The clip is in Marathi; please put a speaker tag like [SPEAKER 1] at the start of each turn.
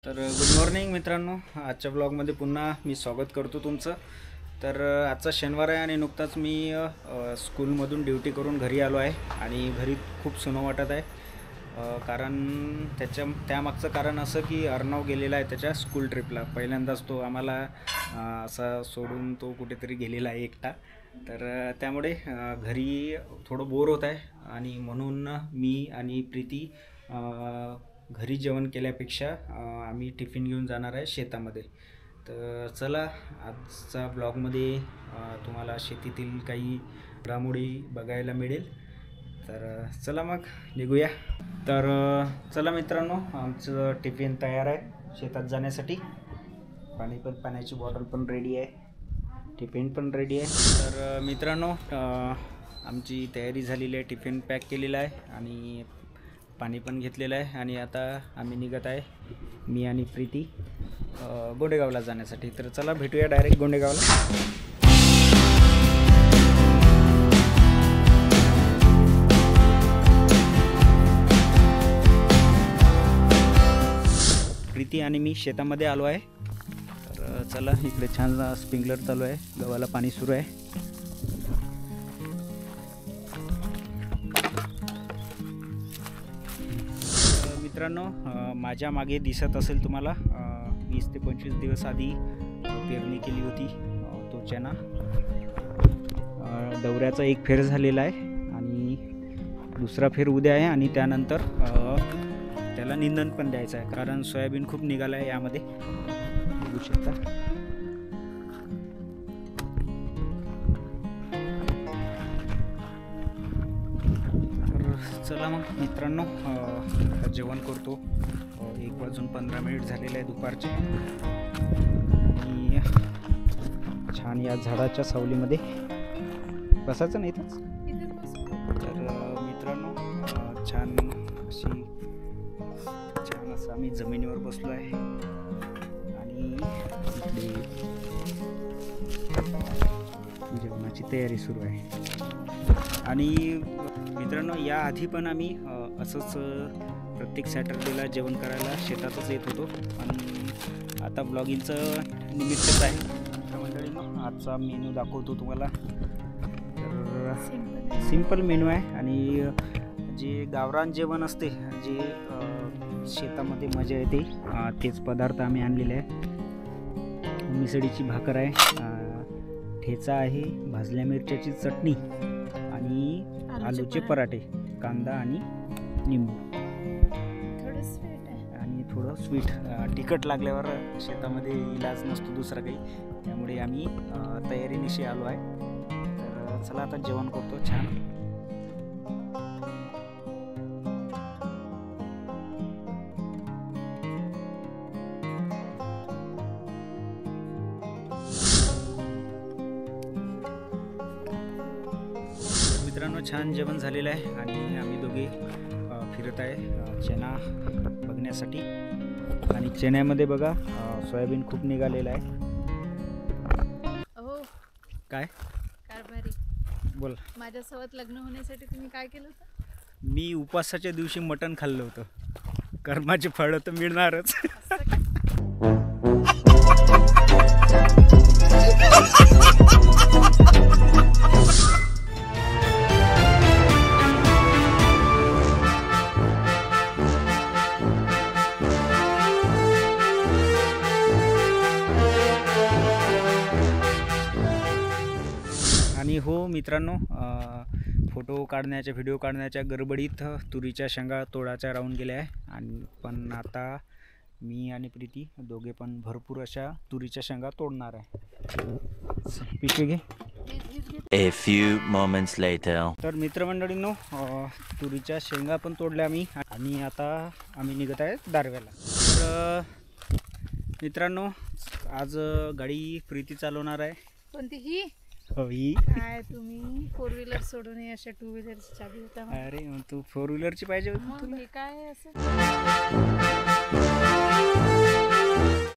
[SPEAKER 1] तर गुड मॉर्निंग मित्रांनो, आजच्या ब्लॉगमध्ये पुन्हा मी स्वागत करतो तुमचं. तर आजचा शनिवार आहे आणि नुकताच मी स्कूलमधून ड्युटी करून घरी आलो आहे आणि घरी खूप सुनं वाटत आहे. कारण त्यामागचं कारण असं की अर्णव गेलेला आहे त्याच्या स्कूल ट्रिपला. पहिल्यांदाच तो आम्हाला असा सोडून तो कुठेतरी गेलेला आहे एकटा. तर त्यामुळे घरी थोडं बोर होत आहे आणि म्हणून मी आणि प्रीती घरी जेवण केल्यापेक्षा आम्ही टिफिन घेऊन जाणार आहे शेतामध्ये. तर चला, आजचा ब्लॉगमध्ये तुम्हाला शेतीतील काही घडामोडी बघायला मिळेल. तर चला मग निघूया. तर चला मित्रांनो, आमचं टिफिन तयार आहे शेतात जाण्यासाठी. पाण्याची बॉटल पण रेडी आहे, टिफिन पण रेडी आहे. तर मित्रांनो, आमची तयारी झालेली आहे, टिफिन पॅक केलेला आहे आणि पाणी पण घेतलेलं आहे आणि आता आम्ही निघत आहे, मी आणि प्रीती, गोंडेगावला जाण्यासाठी. तर चला भेटूया डायरेक्ट गोंडेगावला. प्रीती आणि मी शेतामध्ये आलो आहे. तर चला, इकडे छान स्प्रिंकलर चालू आहे, गव्हाला पाणी सुरू आहे. मित्रांनो, माझ्या मागे दिसत असेल तुम्हाला 20 ते 25 दिवस आधी पेरणी केली होती तो चना. दौऱ्याचा एक फेर झालेला आहे आणि दुसरा फेर उद्या आहे आणि त्यानंतर त्याला निंदन पण द्यायचं आहे, कारण सोयाबीन खूप निघालं आहे यामध्ये, बघू शकता. चला मग मित्रांनो, जेवण करतो. 1:15 झालेले आहे दुपारचे आणि छान या झाडाच्या सावलीमध्ये बसायचं नाही तर. मित्रांनो, छान असं आम्ही जमिनीवर बसलो आहे आणि इकडे जेवणाची तयारी सुरू आहे. आणि मित्रांनो, याआधी पण आम्ही असंच प्रत्येक सॅटर्डेला जेवण करायला शेतातच येत होतो आणि आता ब्लॉगिंगचं निमित्तच आहे. तर मंडळींनो, आजचा मेनू दाखवतो तुम्हाला. तर सिंपल मेनू आहे आणि जे गावरान जेवण असते, जे शेतामध्ये मजा येते, तेच पदार्थ आम्ही आणलेले आहे. मिसळीची भाकर आहे, ठेचा आहे, भाजल्या मिरच्याची चटणी आणि आलूचे पराठे, कांदा आणि निंबू आणि थोडं स्वीट. तिखट लागल्यावर शेतामध्ये इलाज नसतो दुसरा काही, त्यामुळे आम्ही तयारीनिशी आलो आहे. तर चला आता जेवण करतो छान. मित्रांनो, छान जेवण झालेलं आहे आणि आम्ही दोघे फिरत आहे चना बघण्यासाठी. आणि चण्यामध्ये बघा सोयाबीन खूप निघालेलं आहे. काय
[SPEAKER 2] कारभारी
[SPEAKER 1] बोल.
[SPEAKER 2] माझ्यासोबत लग्न होण्यासाठी तुम्ही काय केलं होतं?
[SPEAKER 1] मी उपवासाच्या दिवशी मटण खाल्लं होतं. कर्माचे फळ तर मिळणारच. आणि हो मित्रांनो, फोटो काढण्याच्या, व्हिडिओ काढण्याच्या गडबडीत तुरीच्या शेंगा तोडायच्या राहून गेल्या आहे. आणि पण आता मी आणि प्रीती दोघे पण भरपूर अशा तुरीच्या शेंगा तोडणार आहे. पिशवी घे.
[SPEAKER 3] A few moments later.
[SPEAKER 1] तर मित्रमंडळींनो, तुरीच्या शेंगा पण तोडल्या आम्ही आणि आता आम्ही निघत आहे दारव्याला. तर मित्रांनो, आज गाडी प्रीती चालवणार आहे.
[SPEAKER 2] कोणतीही?
[SPEAKER 1] ही
[SPEAKER 2] काय तुम्ही 4 व्हीलर सोडून अशा 2 व्हीलरची चाबी होता?
[SPEAKER 1] अरे, तू 4 व्हीलरची पाहिजे होती तुला.
[SPEAKER 2] काय असं?